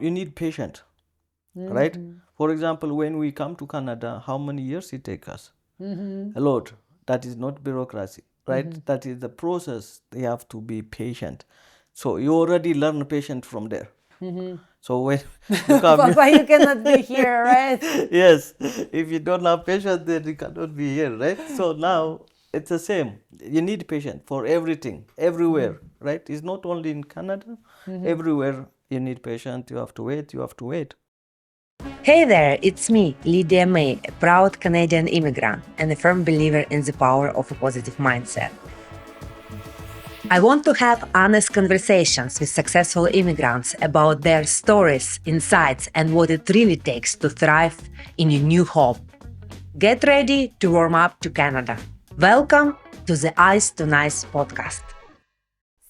You need patience, right? For example, when we come to Canada, how many years it takes us? A lot. That is not bureaucracy, right? That is the process. They have to be patient. So you already learn patience from there. So when you come, Papa, you cannot be here, right? yes, if you don't have patience, then you cannot be here, right? So now it's the same. You need patience for everything, everywhere, right? It's not only in Canada, everywhere you need patience. You have to wait, you have to wait. Hey there, it's me, Lydia May, a proud Canadian immigrant and a firm believer in the power of a positive mindset. I want to have honest conversations with successful immigrants about their stories, insights, and what it really takes to thrive in a new home. Get ready to warm up to Canada. Welcome to the Ice to Nice podcast.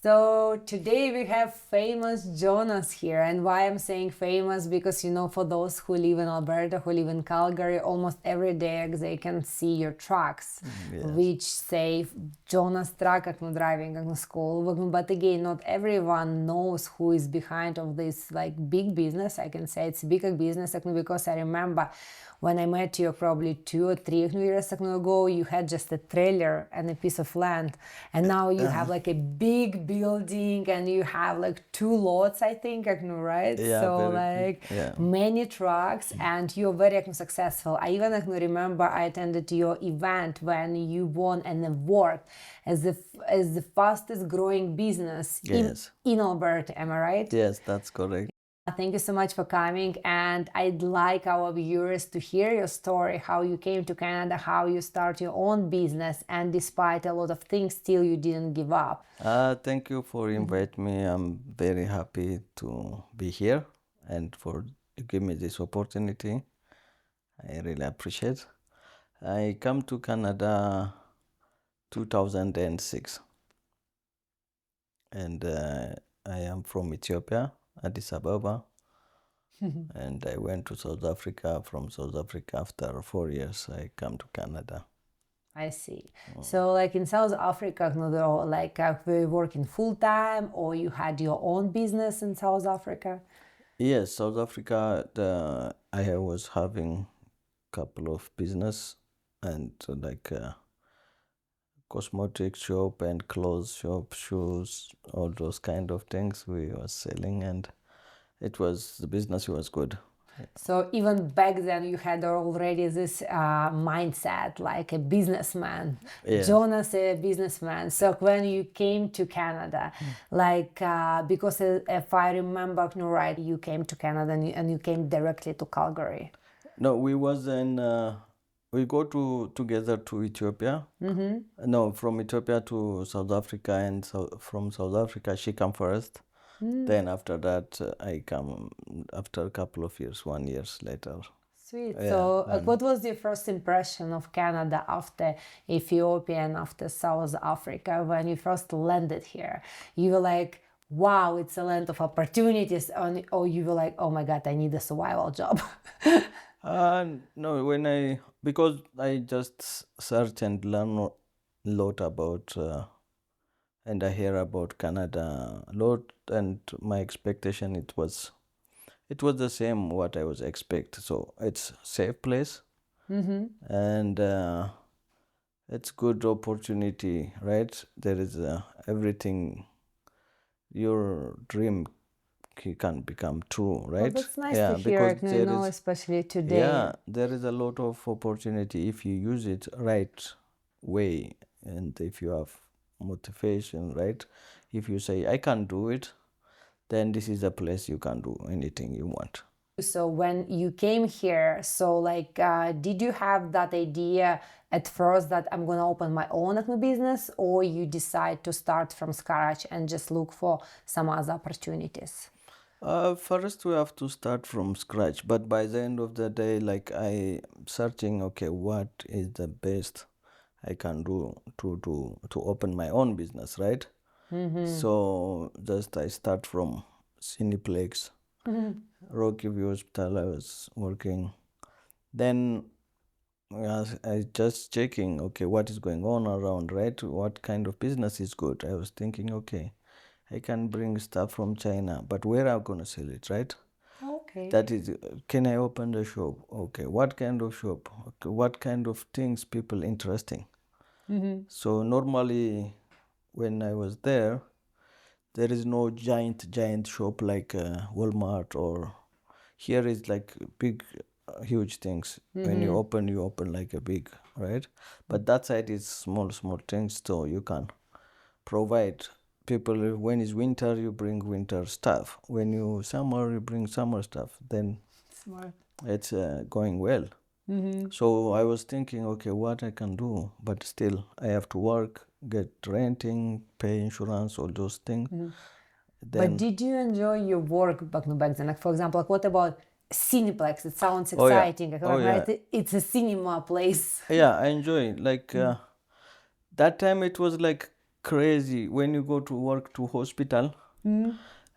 So today we have famous Jonas here. And why I'm saying famous, because for those who live in Alberta, who live in Calgary, almost every day they can see your trucks, Yes. which say Jonas truck driving in school. But again, not everyone knows who is behind of this big business. I can say it's a bigger business because I remember when I met you probably 2 or 3 years ago, you had just a trailer and a piece of land, and now you have a big building and you have 2 lots, I think, right? Yeah, So very big. Yeah. many trucks, and you're very successful. I even remember I attended your event when you won an award as the fastest growing business Yes. in Alberta. Am I right? Yes, that's correct. Thank you so much for coming, and I'd like our viewers to hear your story, how you came to Canada, how you start your own business, and despite a lot of things, still you didn't give up. Thank you for inviting me. I'm very happy to be here and for give me this opportunity. I really appreciate. I come to Canada 2006, and I am from Ethiopia, Addis Ababa, and I went to South Africa. From South Africa, after 4 years, I come to Canada. I see. So, in South Africa, were you working full time, or you had your own business in South Africa? Yes, South Africa. I was having couple of business and cosmetic shop and clothes shop, shoes, all those kind of things we were selling, and the business was good. So even back then, you had already this mindset, like a businessman. Yes. Jonas, a businessman. So when you came to Canada, because if I remember right, you came to Canada and you came directly to Calgary. No, we go together to Ethiopia. No, from Ethiopia to South Africa, and from South Africa she come first. Then after that, I come after a couple of years, 1 year later. Sweet. Yeah, So, and what was your first impression of Canada after Ethiopia and after South Africa when you first landed here? You were like, wow, it's a land of opportunities, or you were like, oh my God, I need a survival job. no, because I just search and learn a lot about, and I hear about Canada a lot, and my expectation it was the same what I was expect. So it's safe place, and it's good opportunity, right? There is everything your dream can become true, Well, right? that's nice to Yeah, hear, because there is especially today. yeah, there is a lot of opportunity if you use it right way, and if you have motivation, right? If you say I can do it, then this is a place you can do anything you want. So when you came here, so did you have that idea at first that I'm gonna open my own business, or you decide to start from scratch and just look for some other opportunities? First we have to start from scratch, but by the end of the day, like I searching, okay, what is the best I can do to open my own business, right? So just I start from Cineplex, Rocky View Hospital. I was working. Then I just checking, okay, what is going on around, right? What kind of business is good? I was thinking, okay, I can bring stuff from China, but where am I gonna sell it, right? Okay. That is, can I open the shop? Okay, what kind of shop? Okay, what kind of things people interesting? So normally when I was there is no giant shop like Walmart, or here is like big huge things. When you open like a big, right? But that side is small things, so you can provide people. When it's winter, you bring winter stuff. When you summer, you bring summer stuff. Then Smart. it's going well. So I was thinking, okay, what I can do, but still I have to work, get renting, pay insurance, all those things. But did you enjoy your work back then? Like, for example, like what about Cineplex? It sounds Oh yeah, exciting. Like, oh yeah, right? It's a cinema place. yeah. I enjoy it. Like that time, it was like crazy. When you go to work to hospital,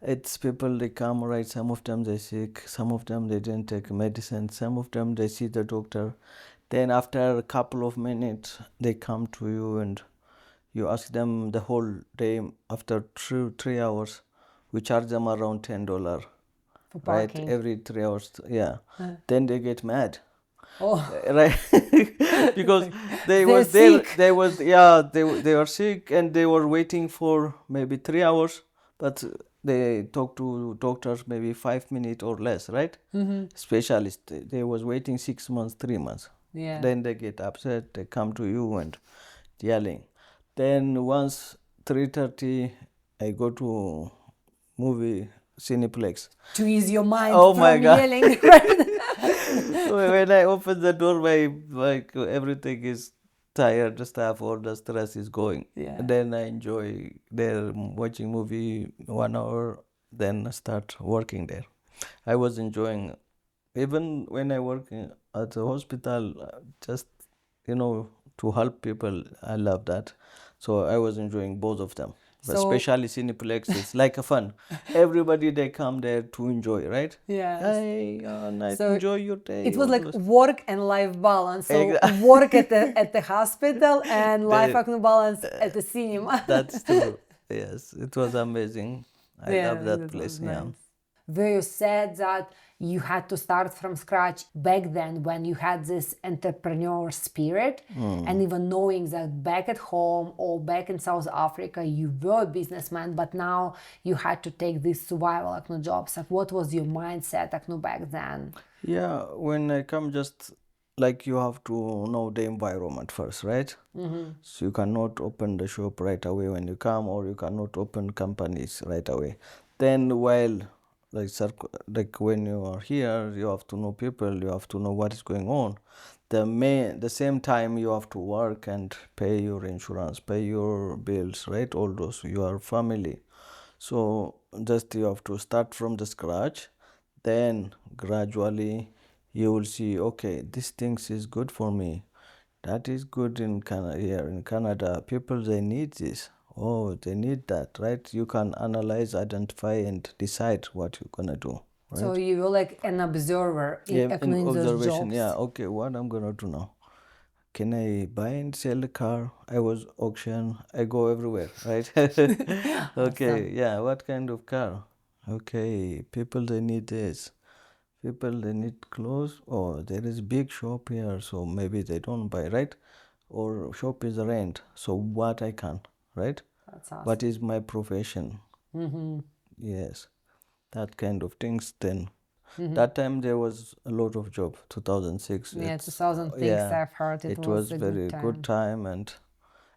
it's people they come, right? Some of them they sick, some of them they didn't take medicine, some of them they see the doctor. Then after a couple of minutes, they come to you and you ask them the whole day. After 3 hours, we charge them around $10, For right? parking. Every 3 hours, yeah. Then they get mad. Oh, Right. Because they they're was there, sick. they were sick and they were waiting for maybe 3 hours, but they talk to doctors maybe 5 minutes or less, right? Specialist, they was waiting 6 months, 3 months. Yeah. Then they get upset, they come to you and yelling. Then once 3:30, I go to movie Cineplex. To ease your mind Oh from my God. yelling, right? When I open the door, my like everything is tired, the stuff, all the stress is going. Yeah. And then I enjoy there watching movie 1 hour, then I start working there. I was enjoying, even when I work at the hospital, just to help people. I love that. So I was enjoying both of them. But So- especially Cineplex, it's like a fun. Everybody they come there to enjoy, right? Yes. Hey, nice. So Enjoy your day. It was all like those- work and life balance. So Exa- work at the hospital and life The- balance at the cinema. That's true. Yes, it was amazing. I Yeah, love that that place. was Yeah. nice. Where you said that you had to start from scratch back then when you had this entrepreneur spirit, and even knowing that back at home or back in South Africa you were a businessman, but now you had to take these survival jobs. Like, what was your mindset back then? Yeah, when I come, just like you have to know the environment first, right? So you cannot open the shop right away when you come, or you cannot open companies right away. Then while like when you are here, you have to know people, you have to know what is going on. The same time you have to work and pay your insurance, pay your bills, right? All those, your family. So just you have to start from the scratch, then gradually you will see, okay, this things is good for me. That is good in Canada. Here in Canada, people they need this. Oh, they need that, right? You can analyze, identify, and decide what you're gonna do, So right? you were like an observer Yeah, in in those observation. jobs. Yeah, okay, what I'm gonna do now? Can I buy and sell a car? I was auction. I go everywhere, right? Okay, yeah. What kind of car? Okay, people they need this. People they need clothes. Oh, there is big shop here, so maybe they don't buy, right? Or shop is rent. So what I can, right? That's awesome. What is my profession? Yes, that kind of things. Then that time there was a lot of job. 2006. Yeah, It's 2006, yeah. I've heard it It was was a very good good time, and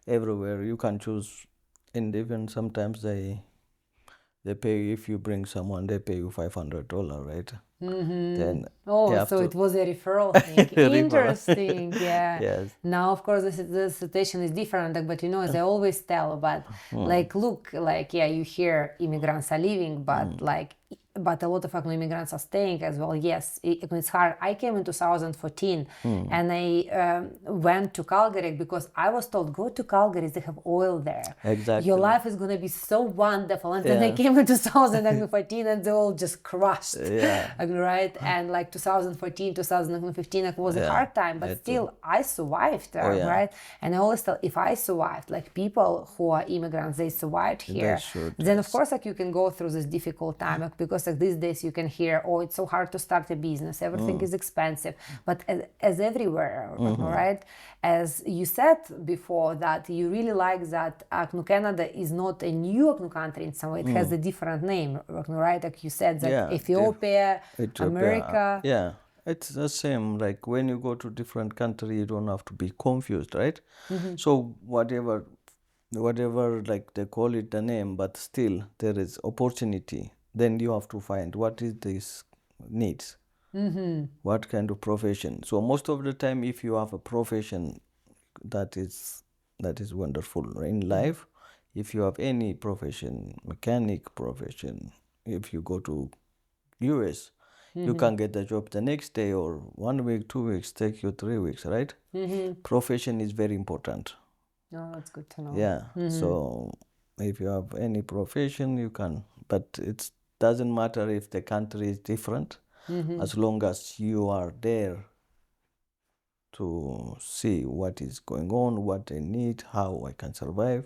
everywhere you can choose. And even sometimes they pay, if you bring someone, they pay you $500, right? Then Oh, you have so to it was a referral thing. Referral. Interesting, yeah. Yes. Now, of course, the situation is different, but as I always tell, but like, look, like, yeah, you hear immigrants are leaving, but but a lot of immigrants are staying as well. Yes, it's hard. I came in 2014 and I went to Calgary because I was told, go to Calgary, they have oil there. Exactly. Your life is going to be so wonderful. And then I came in 2014 and they all just crushed. Yeah. Right? And like 2014, 2015, it was a Yeah, hard time, but it still, I survived there, yeah. right? And I always tell, if I survived, like people who are immigrants, they survived here, should, then of yes. course, like you can go through this difficult time, because course, like these days you can hear, oh, it's so hard to start a business, everything is expensive, but as everywhere, right? As you said before, that you really like that Canada is not a new country in some way, it has a different name, right? Like you said that Yeah, Ethiopia, Ethiopia, America. yeah, it's the same. Like when you go to different country, you don't have to be confused, right? So whatever like they call it the name, but still there is opportunity. Then you have to find what is this needs, what kind of profession. So most of the time, if you have a profession, that is wonderful in life. If you have any profession, mechanic profession, if you go to US, you can get the job the next day or 1 week, 2 weeks, take you 3 weeks, right? Profession is very important. Oh, that's good to know. Yeah. So if you have any profession, you can, but it doesn't matter if the country is different, as long as you are there to see what is going on, what I need, how I can survive,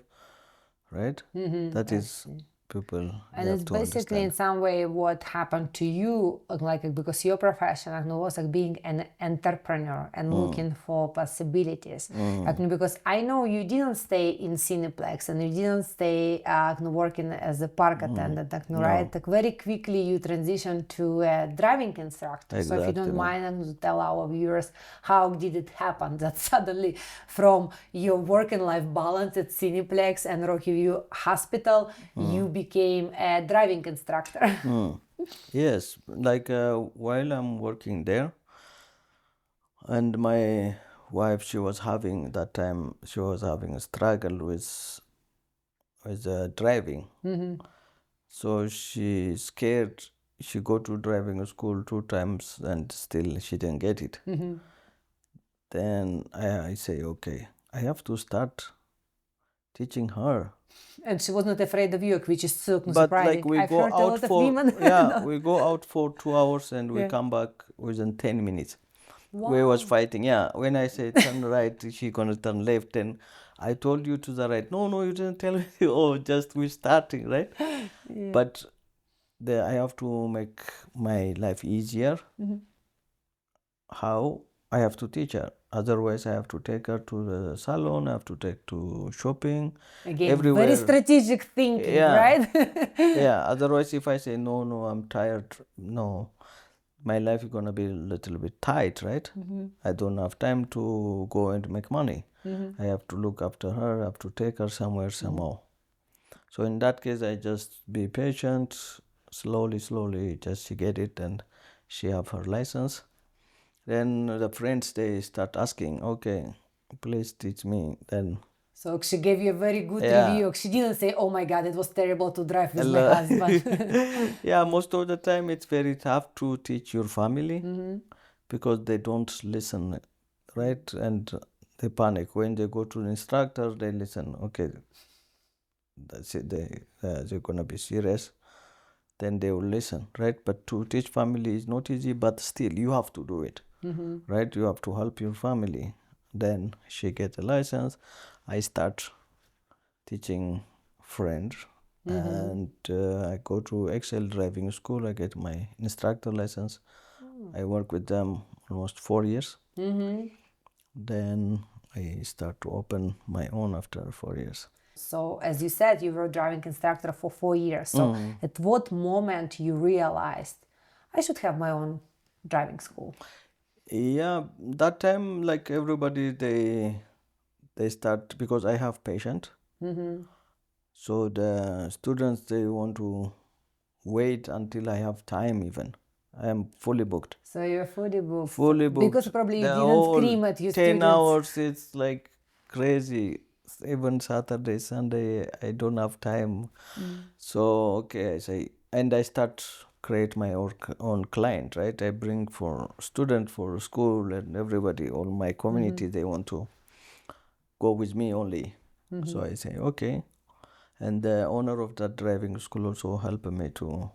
right? That is people And have it's to basically in understand. some way what happened to you, like because your profession was like being an entrepreneur and looking for possibilities. Like, because I know you didn't stay in Cineplex and you didn't stay working as a park attendant, like, right? Like very quickly you transitioned to a driving instructor. So if you don't Exactly. mind to tell our viewers how did it happen that suddenly from your work and life balance at Cineplex and Rocky View Hospital, you became a driving instructor. Yes, like while I'm working there, and my wife, she was having that time, she was having a struggle with driving. So she scared. She go to driving school 2 times and still she didn't get it. Then I say, okay, I have to start teaching her. And she was not afraid of you, which is so But like surprising. we I've go heard a out lot of for women. yeah, we go out for 2 hours and we Yeah. come back within 10 minutes. We Wow. was fighting. Yeah, when I say turn right, she gonna turn left, and I told you to the right. No, no, you didn't tell me. Oh, just we starting, right? But I have to make my life easier. How? I have to teach her. Otherwise, I have to take her to the salon. I have to take to shopping, Again, everywhere. very strategic thinking, Yeah. right? Yeah. Otherwise, if I say no, no, I'm tired. No, my life is gonna be a little bit tight, right? I don't have time to go and make money. I have to look after her. I have to take her somewhere somehow. So in that case, I just be patient. Slowly, slowly, just she get it and she have her license. Then the friends they start asking, okay, please teach me. Then So she gave you a very good yeah. review. She didn't say, oh my God, it was terrible to drive with my husband. Yeah, most of the time it's very tough to teach your family because they don't listen, right? And they panic. When they go to the instructor, they listen. Okay, that's it. They're gonna be serious. Then they will listen, right? But to teach family is not easy, but still you have to do it, right? You have to help your family. Then she get a license. I start teaching friends, and I go to Excel driving school. I get my instructor license. I work with them almost 4 years. Then I start to open my own after 4 years. So, as you said, you were a driving instructor for 4 years. So, at what moment you realized I should have my own driving school? Yeah, that time like everybody they start because I have patient. So the students they want to wait until I have time even. I am fully booked. So you're fully booked. Fully booked. Because probably you The didn't whole scream at your 10 students. hours, it's like crazy. Even Saturday, Sunday, I don't have time. So, okay, I say, and I start create my own client, right? I bring for student, for school and everybody, all my community, they want to go with me only. So I say, okay. And the owner of that driving school also helped me to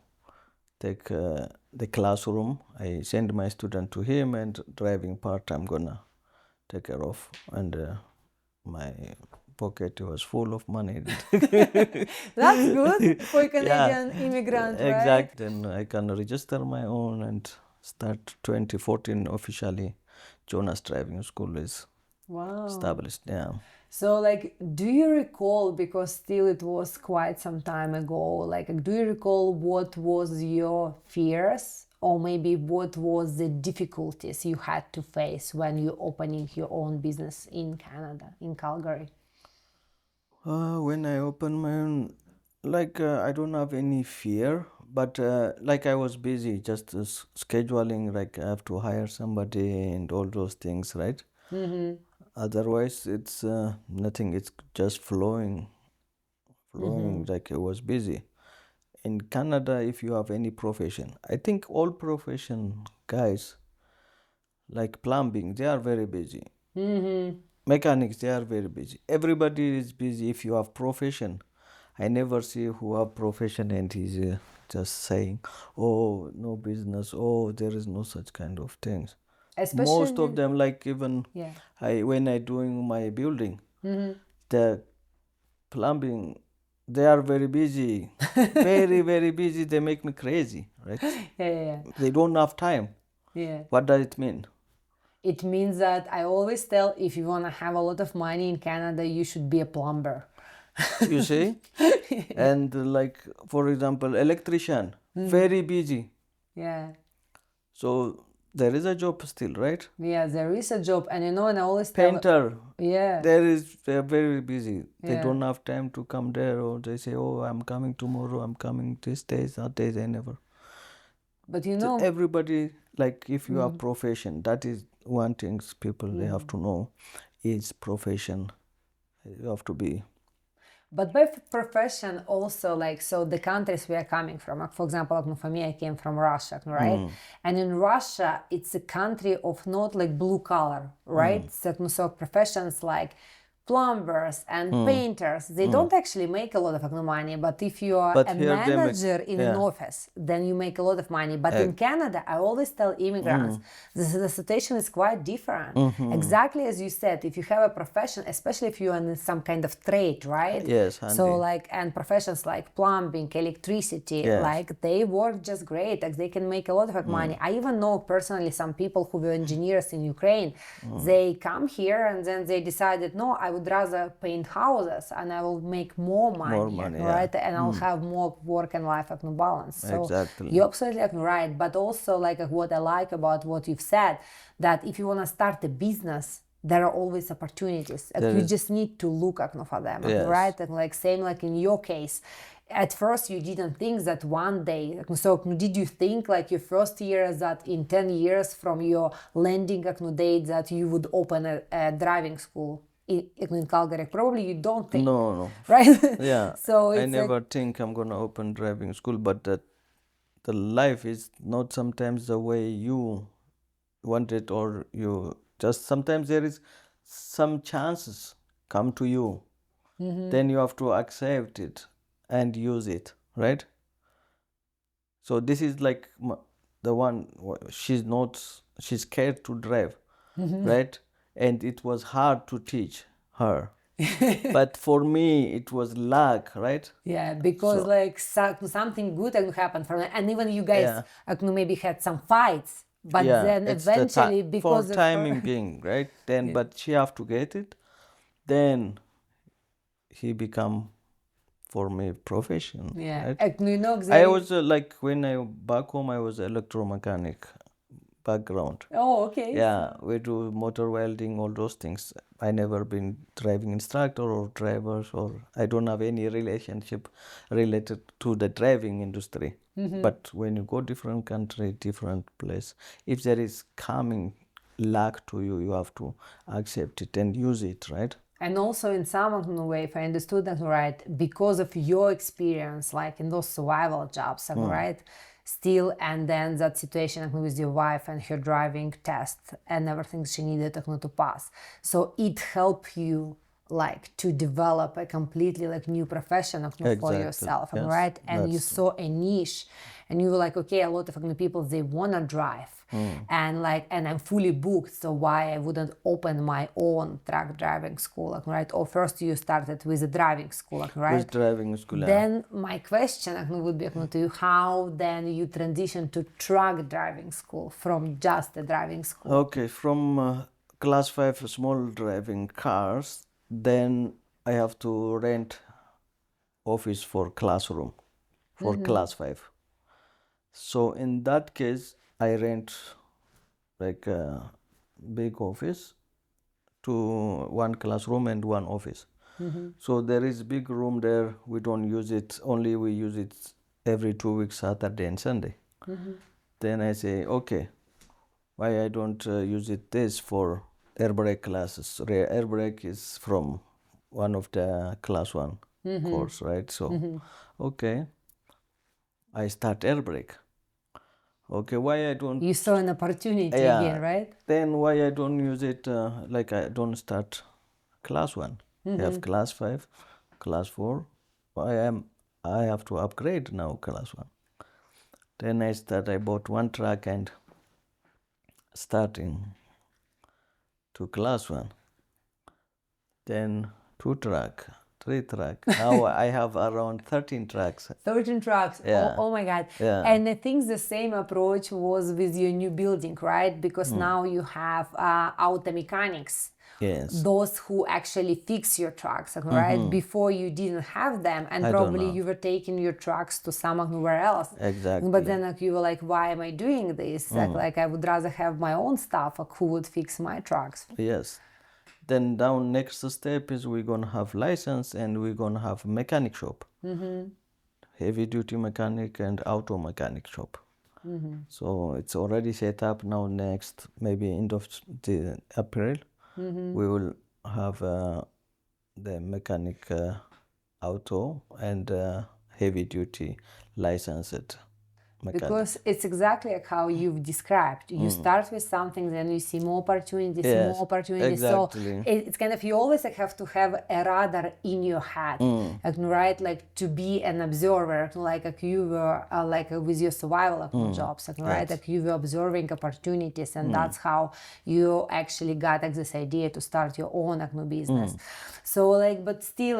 take the classroom. I send my student to him, and driving part I'm gonna take care of, and my pocket was full of money. That's good for a Yeah, Canadian immigrant, right? exactly. Then I can register my own and start 2014 officially. Jonas driving school is Wow. established. Yeah. So, like, do you recall, because still it was quite some time ago, like, do you recall what was your fears, or maybe what was the difficulties you had to face when you opening your own business in Canada, in Calgary? When I open my own, like I don't have any fear, but like I was busy just scheduling, like I have to hire somebody and all those things, right? Otherwise, it's nothing. It's just flowing, like I was busy. In Canada, if you have any profession, I think all profession guys, like plumbing, they are very busy. Mechanics, they are very busy. Everybody is busy. If you have profession, I never see who have profession and he's just saying, "Oh, no business. Oh, there is no such kind of things." Most of them, like even Yeah. when I doing my building, the plumbing, they are very busy, very busy. They make me crazy, right? Yeah. They don't have time. Yeah. What does it mean? It means that I always tell, if you want to have a lot of money in Canada, you should be a plumber. You see? And like, for example, electrician, very busy. Yeah. So there is a job still, right? Yeah, there is a job. And and I always tell, Painter, yeah, they're very busy. They Yeah. don't have time to come there, or they say, "Oh, I'm coming tomorrow, I'm coming this days, that days." They never. but Everybody, like if you have profession, that is one thing people they have to know is profession. You have to be. but by profession also, like, so the countries we are coming from, like, for example, like, for me, I came from Russia, right? And in Russia, it's a country of not like blue collar, right? So professions like plumbers and painters, they don't actually make a lot of money, but if you are But a here they make, manager in an office, then you make a lot of money. But in Canada, I always tell immigrants, the situation is quite different. Exactly as you said, if you have a profession, especially if you're in some kind of trade, right? Yes, So handy. like, and professions like plumbing, electricity, Yes. like they work just great. Like they can make a lot of money. I even know personally some people who were engineers in Ukraine. They come here and then they decided, no, I would rather paint houses and I will make more money, yeah. right? And I'll have more work and life balance. So Exactly. you're absolutely right. But also, like, what I like about what you've said, that if you want to start a business, there are always opportunities. You just need to look for them, Yes. right? And like same like in your case, at first you didn't think that one day. So did you think like your first year that in 10 years from your landing date that you would open a driving school in Calgary? Probably you don't think. No. Right? Yeah. So I it's never think I'm gonna open driving school, but the life is not sometimes the way you want it, or you just sometimes there is some chances come to you. Then you have to accept it and use it, right? So this is like the one she's scared to drive, right? And it was hard to teach her. But for me it was luck, right? yeah, because So- like something good happened from it, and even you guys Yeah. maybe had some fights, but Yeah, then it's the eventually for because of timing her, being, right? Then but she have to get it. Then he become for me profession, yeah, right? you know I exactly. was like when I back home I was electromechanic background. Oh, okay. Yeah, we do motor welding, all those things. I never been driving instructor or drivers, or I don't have any relationship related to the driving industry. But when you go different country, different place, if there is coming luck to you, you have to accept it and use it, right? And also in some way, if I understood that right, because of your experience, like in those survival jobs, right? Still, and then that situation with your wife and her driving test and everything she needed to pass. So it helped you like to develop a completely like new profession for Exactly. yourself, Yes, right? And you that's saw a niche. and you were like, okay, a lot of people, they want to drive, and I'm fully booked, so why I wouldn't open my own truck driving school, right? Or first you started with a driving school, right? With driving school, yeah. Then my question would be to you, how then you transition to truck driving school from just a driving school? Okay, from class 5 small driving cars, then I have to rent office for classroom for class 5. So in that case, I rent like a big office to one classroom and one office. So there is big room there. We don't use it. Only we use it every 2 weeks, Saturday and Sunday. Then I say, okay, why I don't use it this for air brake classes? Air brake is from one of the class 1 course, right? So, okay, I start air brake. Okay, why I don't? You saw an opportunity Yeah. again, right? Then why I don't use it? Like I don't start class 1. I have class 5, class 4. I have to upgrade now class 1. Then I bought one truck and starting to class 1. Then 2 truck, 3 truck. Now I have around 13 trucks. 13 trucks. Yeah. Oh my God. Yeah. And I think the same approach was with your new building, right? Because now you have auto mechanics. Yes. Those who actually fix your trucks, right? Before you didn't have them, and I don't probably know. you were taking your trucks to somewhere else. Exactly. But then you were like, why am I doing this? Like I would rather have my own stuff. Who would fix my trucks? Yes. Then down next step is we're gonna have license and we're gonna have mechanic shop. Heavy duty mechanic and auto mechanic shop. So it's already set up now. Next maybe end of the April, we will have the mechanic auto and heavy duty licensed mechanic. Because it's exactly like how you've described. You start with something, then you see more opportunities, Yes, more opportunities. exactly. So it's kind of, you always have to have a radar in your head, right? Like to be an observer, like you were like with your survival jobs, right? Yes. Like you were observing opportunities, and that's how you actually got this idea to start your own business. So but still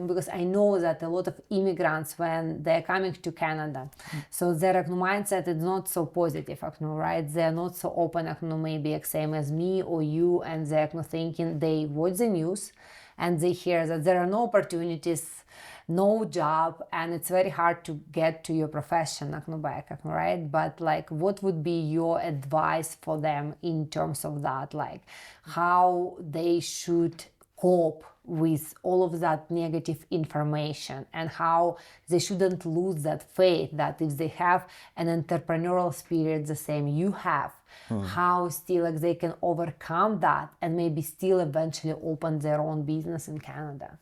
because I know that a lot of immigrants, when they're coming to Canada, so their mindset is not so positive, right? They're not so open, maybe same as me or you, and they're thinking, they watch the news and they hear that there are no opportunities, no job, and it's very hard to get to your profession back, right? But what would be your advice for them in terms of that, how they should cope with all of that negative information, and how they shouldn't lose that faith that if they have an entrepreneurial spirit the same you have, how still they can overcome that and maybe still eventually open their own business in Canada?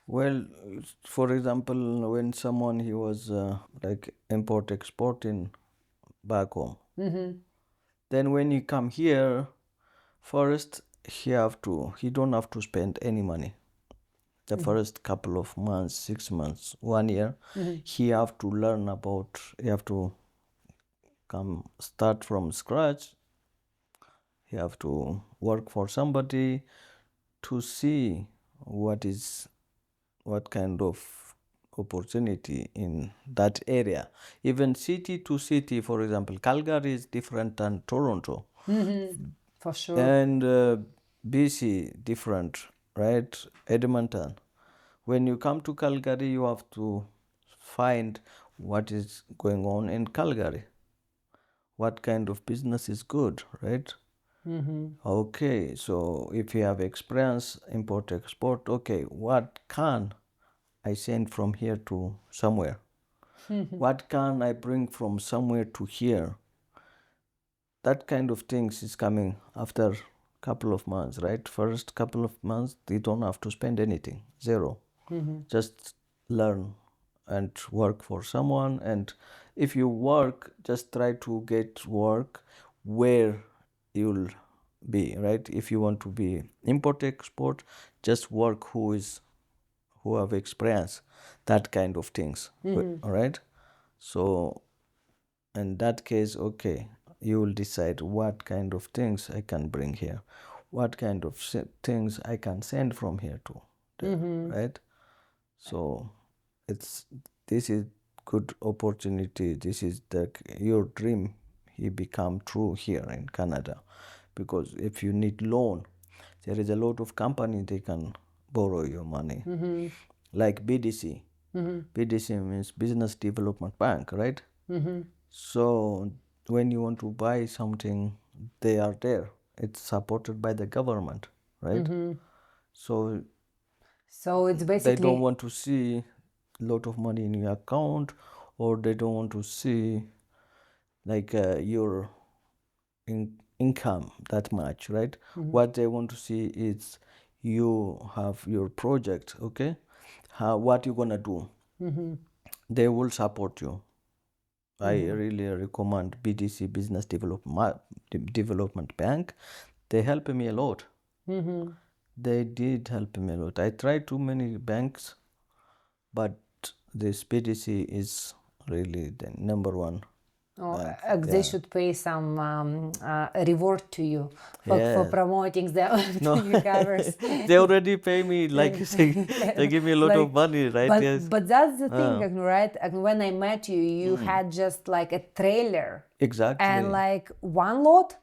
Well, for example, when someone he was like import export in back home, then when you come here, first he don't have to spend any money. The first couple of months, 6 months, 1 year, he have to learn about. He have to come start from scratch. He have to work for somebody to see what kind of opportunity in that area. Even city to city, for example, Calgary is different than Toronto. For sure. And BC different, right? Edmonton. When you come to Calgary, you have to find what is going on in Calgary. What kind of business is good, right? Okay, so if you have experience import export, okay, what can I send from here to somewhere? What can I bring from somewhere to here? That kind of things is coming after couple of months, right? First couple of months, they don't have to spend anything, zero. Just learn and work for someone. And if you work, just try to get work where you'll be, right? If you want to be import export, just work who have experience, that kind of things. All right. So in that case, okay, you will decide what kind of things I can bring here, what kind of things I can send from here to there, right? So it's this is good opportunity. This is your dream. He become true here in Canada, because if you need loan, there is a lot of company they can borrow your money, like BDC. BDC means Business Development Bank, right? So when you want to buy something, they are there. It's supported by the government, right? So So it's they basically don't want to see a lot of money in your account, or they don't want to see like your income that much, right? What they want to see is you have your project, okay? What you gonna do? They will support you. I really recommend BDC Business Development Bank. They help me a lot. They did help me a lot. I tried too many banks, but this BDC is really the number one bank. they Yeah. should pay some reward to you for Yeah. promoting them No, to newcomers. they already pay me like they give me a lot of money, right? Yes. But that's the thing, right? When I met you, you had just like a trailer Exactly. and like one lot,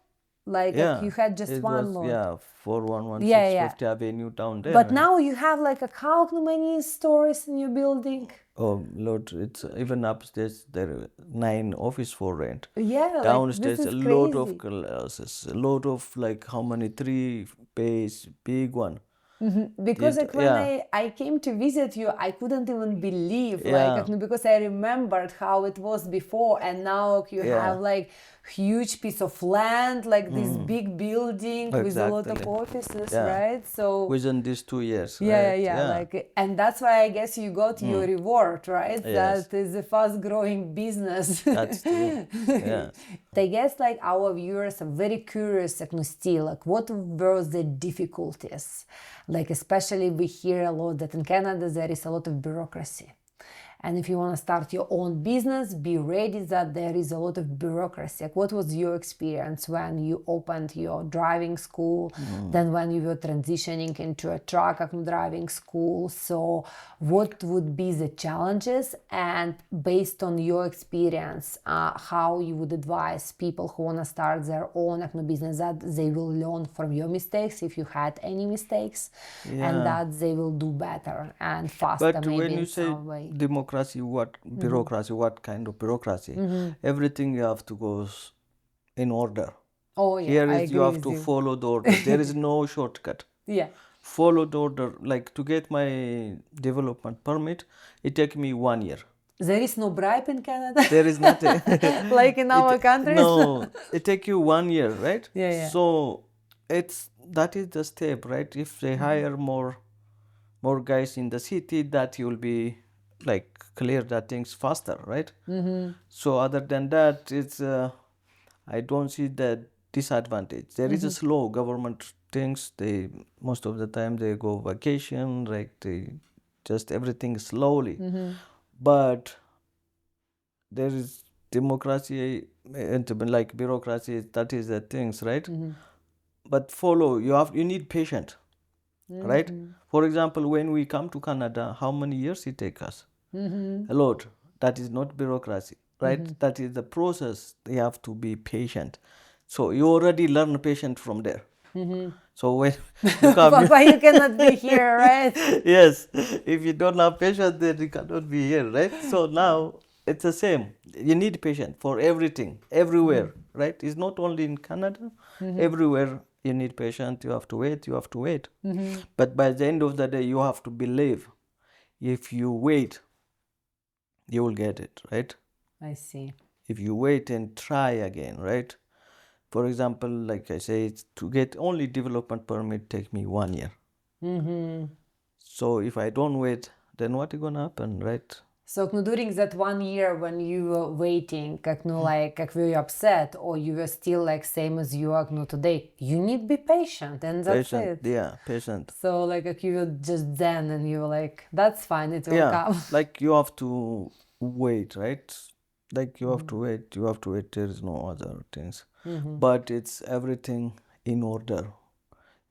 like Yeah. you had just It one was, lot. yeah, 411 Yeah, yeah. 650 Avenue down there. But now you have like how many stories in your building? Oh, Lord, it's even upstairs there are 9 office for rent. Yeah, like Downstairs this is a lot of crazy. classes, a lot of like how many 3 base, big one. Because like when Yeah. I came to visit you, I couldn't even believe Yeah. because I remembered how it was before, and now you have like huge piece of land, like this big building with a lot of Exactly. offices, Yeah. right? So Within these 2 years, yeah, right? yeah, like, and that's why I guess you got your reward, right? Yes. That is a fast-growing business. That's true. Yeah. I guess like our viewers are very curious, like, still, like what were the difficulties? Like especially we hear a lot that in Canada there is a lot of bureaucracy. And if you want to start your own business, be ready that there is a lot of bureaucracy. Like what was your experience when you opened your driving school, then when you were transitioning into a truck driving school? So what would be the challenges? And based on your experience, how you would advise people who want to start their own business that they will learn from your mistakes, if you had any mistakes, and that they will do better and faster But maybe when you in say some way. democracy, what bureaucracy, what kind of bureaucracy? Everything you have to go in order. Oh yeah, Here I is you agree have with to you. follow the order. There is no shortcut. Yeah. Follow the order. Like to get my development permit, it take me 1 year. There is no bribe in Canada. There is nothing. Like in our countries. No, it take you 1 year, right? Yeah, yeah. So that is the step, right? If they hire more guys in the city, that you'll be like clear that things faster, right? So other than that, it's I don't see the disadvantage. There is a slow government things. They most of the time they go vacation, like they just everything slowly. But there is democracy and like bureaucracy. That is the things, right? But you need patience, right? For example, when we come to Canada, how many years it take us? A lot. That is not bureaucracy, right? That is the process. You have to be patient. So you already learn patience from there. So when you come Papa, you cannot be here, right? yes, if you don't have patience, then you cannot be here, right? So now it's the same. You need patience for everything, everywhere, right? It's not only in Canada, everywhere you need patience. You have to wait, you have to wait. But by the end of the day, you have to believe. If you wait, you will get it, right? I see. If you wait and try again, right? For example, like I say, to get only development permit take me 1 year. So if I don't wait, then what is gonna happen, right? So during that 1 year when you were waiting, were you upset or you were still like same as you are today? You need to be patient and that's Patient, it. yeah, patient. So like you were just then and you were like, that's fine, it will Yeah, come. like you have to wait, right? Like you have to wait. You have to wait. There is no other things. Mm-hmm. But it's everything in order.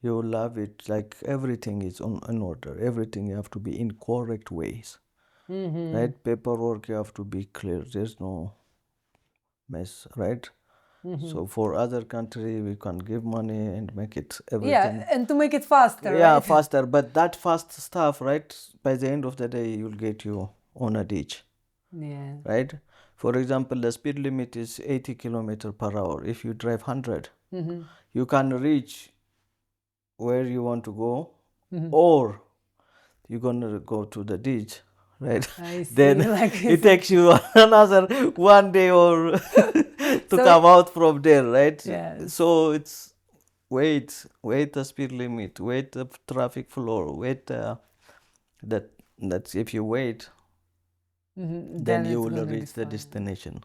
You love it. Like everything is in order. Everything you have to be in correct ways. Mm-hmm. Right? Paperwork you have to be clear. There's no mess. Right? Mm-hmm. So for other country, we can give money and make it Yeah, everything. and to make it faster, Yeah, right? faster. But that fast stuff, right? By the end of the day, you'll get you on a ditch, Yeah. right? For example, the speed limit is 80 kilometer per hour. If you drive 100, Mm-hmm. you can reach where you want to go, Mm-hmm. or you're gonna go to the ditch, right? I see. Then Like it takes you another 1 day or to so. come out from there, right? Yes. So it's wait the speed limit, wait the traffic flow, wait that that's if you wait, Mm-hmm. then Then you it's will gonna be reach the fine. destination.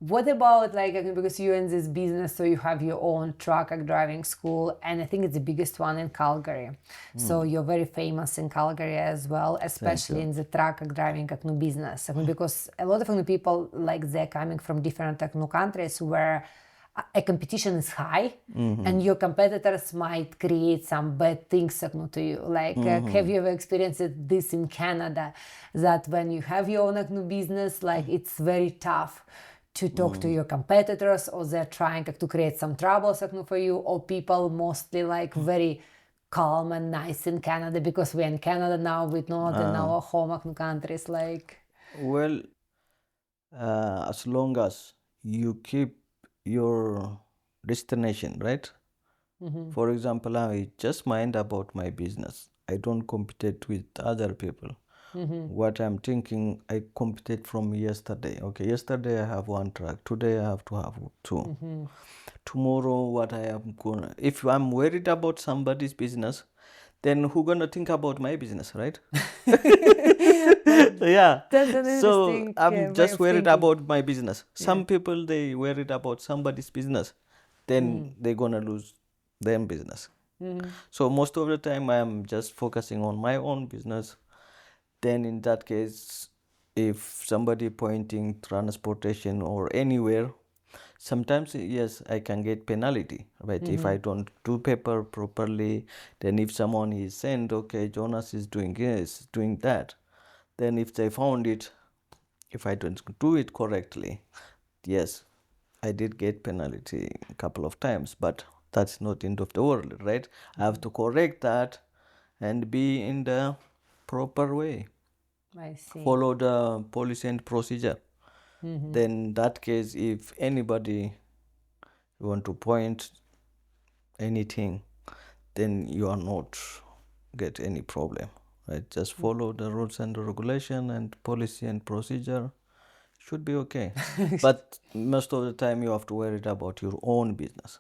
What about like because you're in this business, so you have your own truck driving school, and I think it's the biggest one in Calgary. So you're very famous in Calgary as well, Thank especially you. in the truck driving business. Because a lot of people like they're coming from different countries where a competition is high, and your competitors might create some bad things to you. Like, have you ever experienced this in Canada? That when you have your own business, like it's very tough to talk to your competitors, or they're trying to create some troubles for you, or people mostly like very calm and nice in Canada, because we're in Canada now, we're not in our home countries. Like, Well, as long as you keep your destination, right? For example, I just mind about my business. I don't compete with other people. What I'm thinking, I competed from yesterday. Okay, yesterday I have one track. Today I have to have two. Tomorrow, what I am gonna, if I'm worried about somebody's business, then who gonna think about my business, right? Yeah. that's an So interesting I'm way just of worried thinking. about my business. Some people they worried about somebody's business, then they're gonna lose their business. So most of the time I am just focusing on my own business. Then in that case, if somebody pointing transportation or anywhere, sometimes yes, I can get penalty, right? If I don't do paper properly, then if someone is saying, okay, Jonas is doing this, doing that, then if they found it, if I don't do it correctly, yes, I did get penalty a couple of times, but that's not end of the world, right? I have to correct that and be in the proper way, I see. follow the policy and procedure. Then in that case, if anybody want to point anything, then you are not get any problem, right? Just follow the rules and regulation and policy and procedure, should be okay. But most of the time you have to worry about your own business,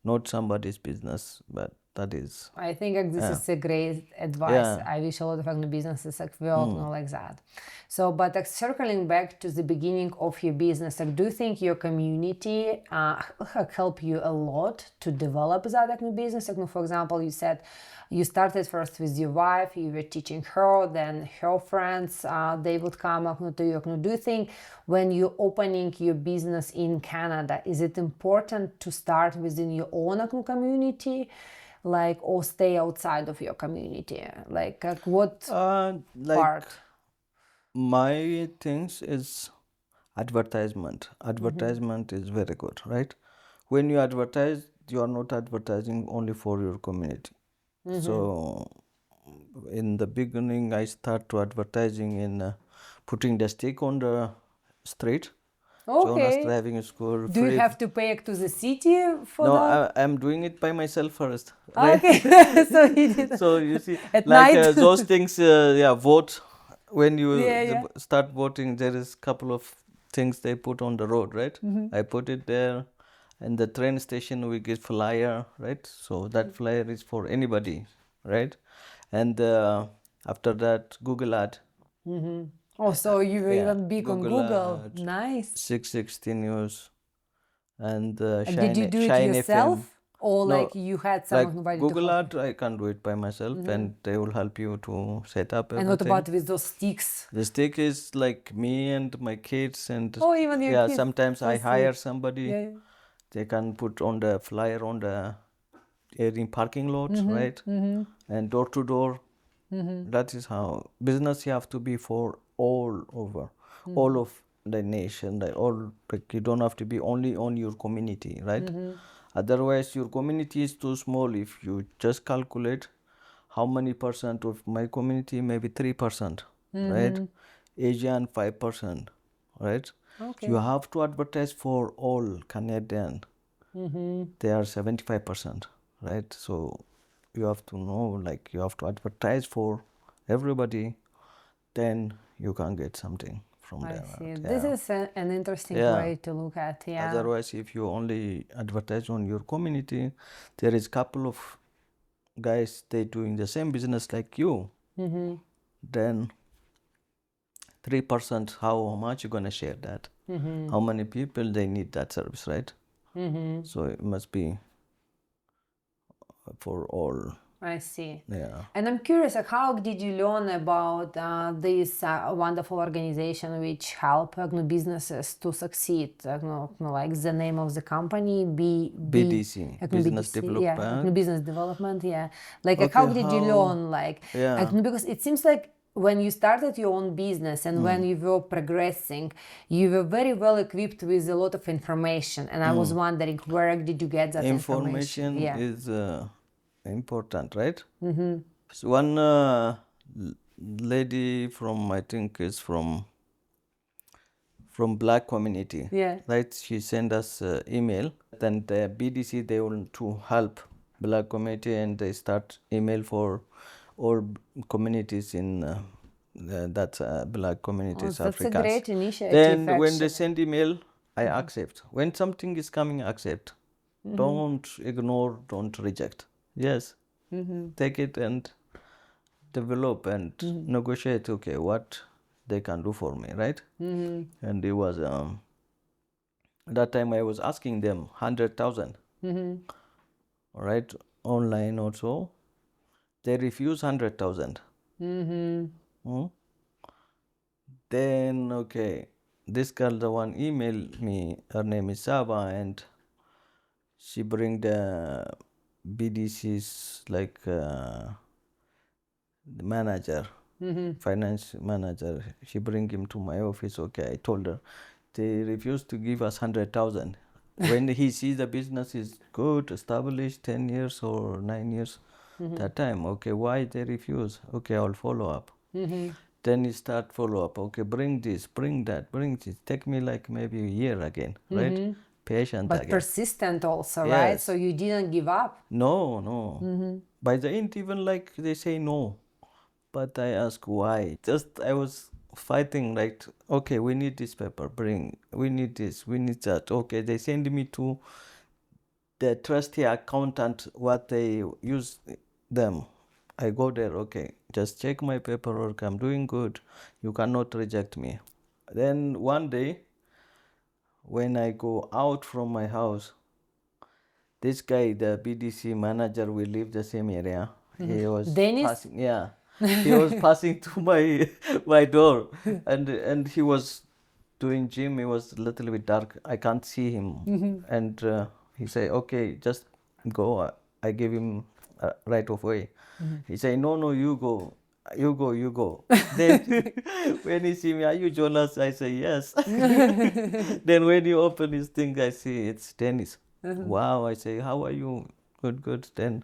not somebody's business. But that is I think like, this is a great advice. yeah. I wish a lot of businesses like work like that. So, but like, circling back to the beginning of your business, like, do you think your community help you a lot to develop that like, business? Like, for example, you said you started first with your wife, you were teaching her, then her friends, they would come up to you. Do you think when you're opening your business in Canada, is it important to start within your own community? Like, or stay outside of your community, like what Like part? my things is advertisement is very good, right? When you advertise, you are not advertising only for your community. So in the beginning I start to advertising in putting the stick on the street. Jonas Okay, driving school do you free. have to pay to the city for No, that? I'm doing it by myself first, right? Okay. So he did So you see, at like night. those things, yeah, vote. When you Yeah, yeah. start voting, there is couple of things they put on the road, right? I put it there, and the train station we get flyer, right? So that flyer is for anybody, right? And after that, Google ad. Oh, so you were Yeah, even big on Google Google. ad, Nice. 660 News, and Did you do it Shine FM. yourself, or No, like you had like somebody to Google help Art, I can do it by myself, and they will help you to set up you? And what everything. about with those sticks? The stick is like me and my kids, and Oh, even your yeah, kids. sometimes So I hire sweet. somebody. Yeah. They can put on the flyer on the in parking lot, right? And door to door. That is how business you have to be for all over, all of the nation. Like all, like you don't have to be only on your community, right? Otherwise, your community is too small. If you just calculate how many percent of my community, maybe 3%, right? Asian 5%, right? Okay. You have to advertise for all Canadian. They are 75%, right? So you have to know, like you have to advertise for everybody, then you can get something from I them. see. This Yeah. is an interesting Yeah. way to look at, yeah. Otherwise, if you only advertise on your community, there is couple of guys they doing the same business like you. Then 3%, how much you gonna share that? How many people they need that service, right? So it must be for all. I see. Yeah. And I'm curious, how did you learn about this wonderful organization which help businesses to succeed? Like the name of the company, BDC, Business yeah, Development. business development, yeah. Like Okay, how did you learn? Yeah. Because it seems like when you started your own business and when you were progressing, you were very well equipped with a lot of information. And I was wondering, where did you get that information? Information Yeah. is important, right? So one lady from, I think is from black community, Yeah. right? She sent us email, and the BDC they want to help black community, and they start email for all communities in that black communities, That's a Africans. great initiative, Then when they actually. send email, I accept. When something is coming, accept. Don't ignore, don't reject. Yes, take it and develop and negotiate. Okay, what they can do for me, right? And it was that time I was asking them 100,000, all right, online also. They refuse 100,000. Then okay, this girl, the one emailed me. Her name is Saba, and she bring the BDC's like the manager, finance manager. She bring him to my office. Okay, I told her they refused to give us 100,000. When he sees the business is good, established 10 years or 9 years, that time, okay, why they refuse? Okay, I'll follow up. Then he start follow up. Okay, bring this, bring that, bring this. Take me like maybe a year again, right? Patient But again. persistent also, right? Yes. So you didn't give up. No, no. By the end, even like they say no. But I ask why. Just I was fighting like, okay, we need this paper, bring. We need this, we need that. Okay, they send me to the trustee accountant, what they use them. I go there, okay, just check my paperwork, I'm doing good. You cannot reject me. Then one day, when I go out from my house, this guy, the BDC manager, we live the same area. He was Dennis? passing, yeah. He was passing to my door, and he was doing gym. It was a little bit dark. I can't see him, and he say, "Okay, just go." I give him right of way. He say, "No, no, you go." You go, you go. Then when he see me, are you Jonas? I say yes. Then when he open his thing, I see it's Dennis. Wow, I say, how are you? Good, good. Then,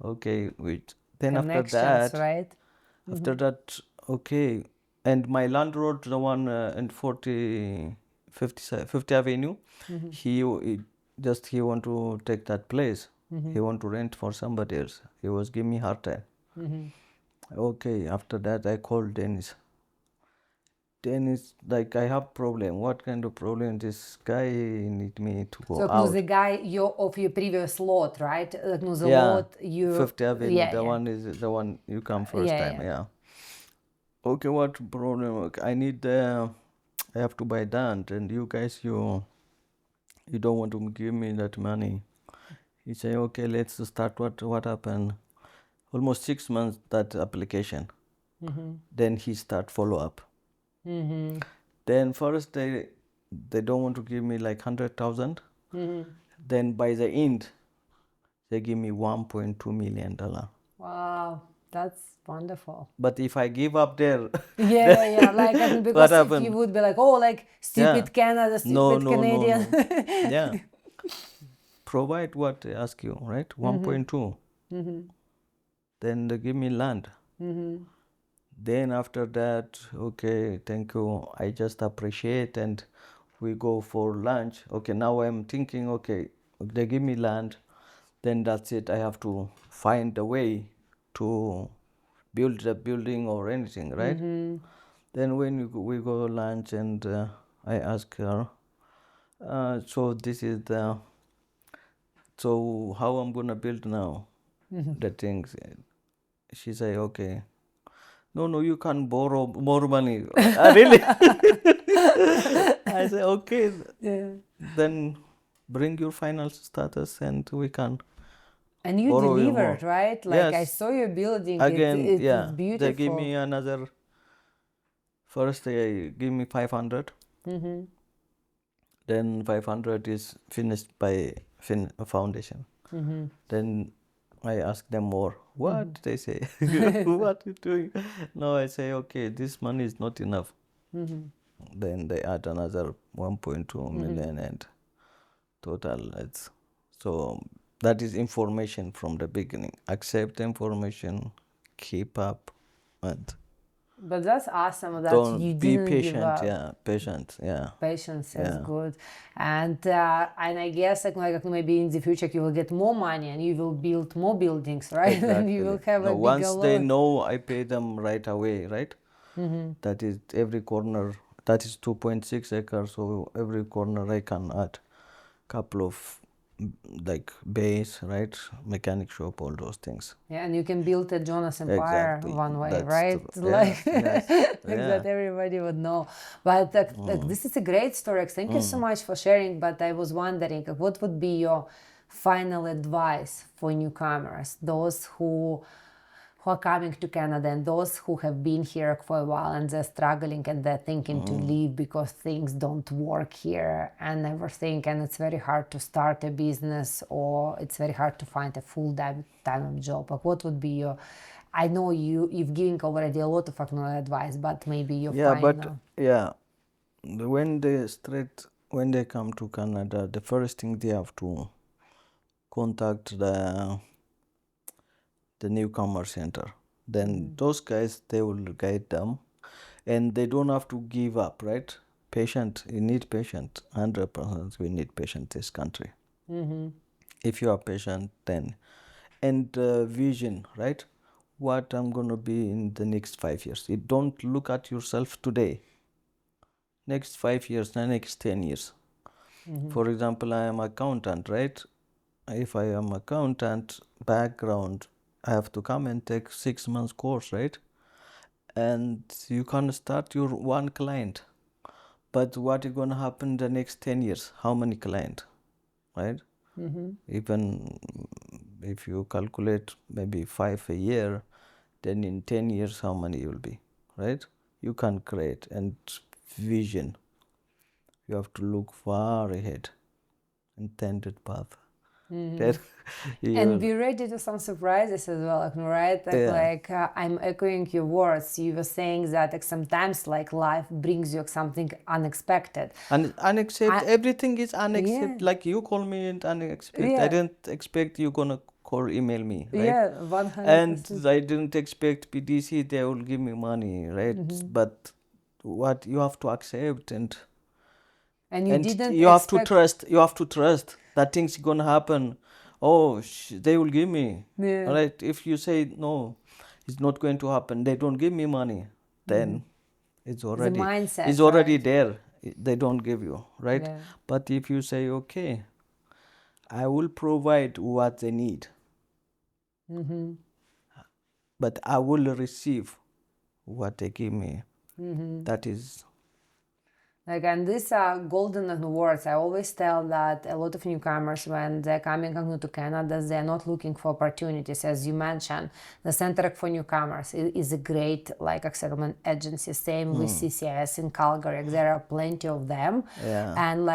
okay, wait. Then Connections, right? after that, okay. And my landlord, the one in 50 Avenue, he just he want to take that place. He want to rent for somebody else. He was giving me hard time. Okay, after that I called Dennis. Dennis, like I have problem. What kind of problem? This guy need me to go So out. the guy of your previous lot, right? The Yeah, lot you 50th Avenue. yeah, The yeah. one is the one you come first Yeah, time. yeah. Yeah. Okay, what problem? Okay, I need. I have to buy land, and you guys, you don't want to give me that money. He say, okay, let's start. What happened? Almost 6 months that application. Then he start follow up. Then first they don't want to give me like 100,000. Then by the end, they give me $1.2 million. Wow, that's wonderful. But if I give up there, Yeah. Like I mean, what because if you happened? would be like, oh, like stupid Yeah. Canada, No, stupid no, no, Canadian. no. Yeah. Provide what they ask you, right? 1.2. Then they give me land. Then after that, okay, thank you. I just appreciate and we go for lunch. Okay, now I'm thinking, okay, they give me land, then that's it. I have to find a way to build a building or anything, right? Then when we go lunch and I ask her, so this is the, so how I'm gonna build now the things. She say, okay, no, you can't borrow more money. Really? I say, okay, Yeah. then bring your final status and we can And you borrow you more. delivered, right? Like I Yes. saw your building. Again, It is yeah, they give beautiful. me another, first they give me 500. Then 500 is finished by foundation. Then I ask them more. What they say? What you doing? No, I say, okay, this money is not enough. Then they add another 1.2 million and total it's, so that is information from the beginning. Accept information, keep up, and But that's awesome that you don't be didn't give patient. up. Yeah, patient. Yeah, Patience is yeah, good, and I guess like maybe in the future you will get more money and you will build more buildings, right? And you will exactly. have No, a bigger once they lot. know, I pay them right away, right? That is every corner. That is 2.6 acres, so every corner I can add couple of like bays, right? Mechanic shop, all those things. Yeah, and you can build a Jonas Empire Exactly. one way, That's right? true. Like, Yes, yes. like Yeah. that everybody would know. But like, this is a great story. Thank you so much for sharing. But I was wondering, what would be your final advice for newcomers, those who are coming to Canada and those who have been here for a while and they're struggling and they're thinking to leave because things don't work here and everything, and it's very hard to start a business or it's very hard to find a full-time job. Like what would be your, I know you've given already a lot of advice, but maybe your Yeah, but final. yeah, when they come to Canada, the first thing they have to contact the newcomer center. Then those guys they will guide them, and they don't have to give up, right? Patient, you need patient. 100% we need patient this country. If you are patient, then and vision, right? What I'm gonna be in the next 5 years. You don't look at yourself today. Next 5 years, the next 10 years. For example, I am accountant, right? If I am accountant background, I have to come and take 6 months course, right? And you can start your one client. But what is gonna happen the next 10 years? How many client, right? Even if you calculate maybe 5 a year, then in 10 years how many will be, right? You can create and vision. You have to look far ahead, intended path. That you And will, be ready to some surprises as well, right? yeah. I'm echoing your words. You were saying that like, sometimes like life brings you something unexpected. And unaccept, I, everything is yeah, unaccept. Like you call me and unexpect. I yeah, didn't expect you gonna call email me, right? yeah, And 100%. I didn't expect PDC they will give me money, right? But what you have to accept And you and didn't you have to expect, trust. You have to trust that things gonna happen. Oh, they will give me. yeah, All right. If you say no, it's not going to happen. They don't give me money. Then it's the already mindset, right? there. They don't give you, right? Yeah. But if you say okay, I will provide what they need, but I will receive what they give me. That is Like, and these are golden words. I always tell that a lot of newcomers, when they're coming to Canada, they're not looking for opportunities. As you mentioned, the Center for Newcomers is a great settlement agency. Same with CCS in Calgary. There are plenty of them. Yeah. And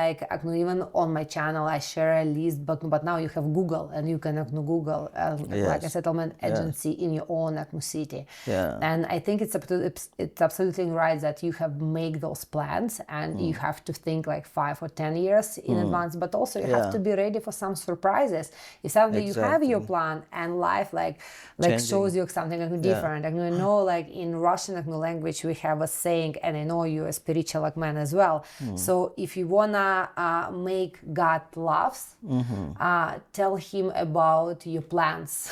even on my channel, I share a list. But now you have Google, and you can Google like a Yes. settlement agency in your own city. Yeah. And I think it's absolutely right that you have make those plans, and you have to think like 5 or 10 years in advance, but also you have to be ready for some surprises. If suddenly you have your Exactly. plan and life shows you something different. Like in Russian language we have a saying, and I know you're a spiritual man as well. So if you wanna make God laughs, tell him about your plans.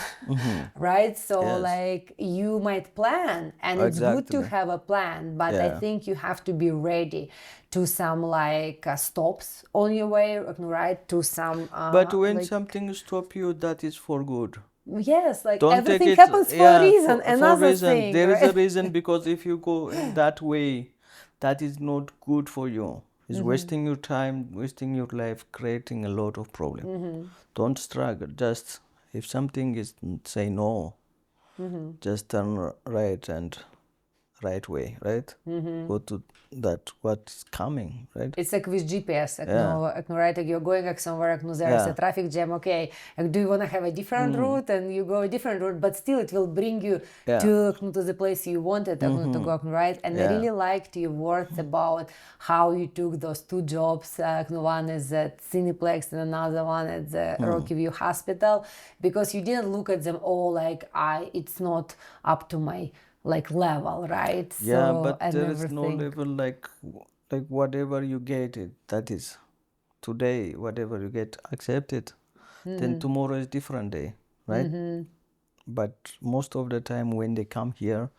Right? So Yes. you might plan, and it's good to Exactly. have a plan, but I Yeah. think you have to be ready to some stops on your way, right? To some But when something stop you, that is for good. yes, like Don't take everything it, happens for a yeah, reason. for Another reason. thing, There is a right? reason, because if you go in that way, that is not good for you. It's wasting your time, wasting your life, creating a lot of problem. Don't struggle. Just if something is, say no, just turn right and right way, right? Go to that what's coming, right? It's like with GPS, Yeah. right? Like you're going somewhere, there's a Yeah. traffic jam. Okay, do you want to have a different route? And you go a different route, but still it will bring you Yeah. to the place you wanted to go, right? And I Yeah. really liked your words about how you took those two jobs. One is at Cineplex and another one at the Rocky View Hospital, because you didn't look at them all like it's not up to my level, right? Yeah, So but and there is no everything. level like whatever you get it, that is today, whatever you get, accept it. Then tomorrow is different day, right? But most of the time when they come here,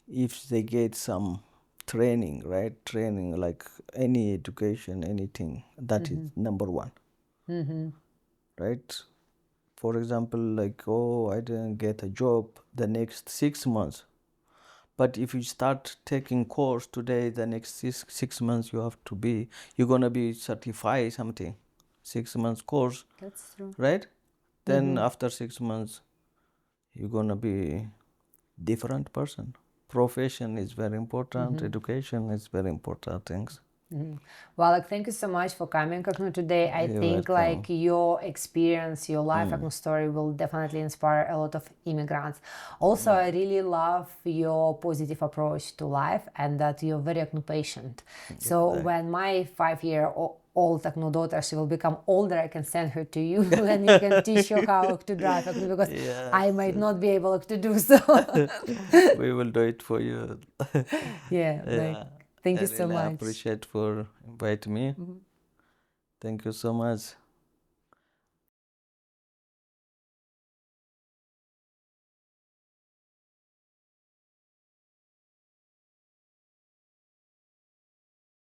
if they get some training, right? Training like any education, anything, that is number one, right? For example, like, oh, I didn't get a job the next 6 months. But if you start taking course today, the next six months you're gonna be certified something. 6 months course, That's true. right? Then after 6 months, you're gonna be different person. Profession is very important. Education is very important things. Well, thank you so much for coming today. I You're think welcome. your experience, your life story will definitely inspire a lot of immigrants. Also, I really love your positive approach to life, and that you're very patient. So when my 5 year old daughter, she will become older, I can send her to you and you can teach her how to drive, because Yes, I might yes. not be able to do so. We will do it for you. Yeah, Yeah, thank I you so really much. appreciate for inviting me. Thank you so much.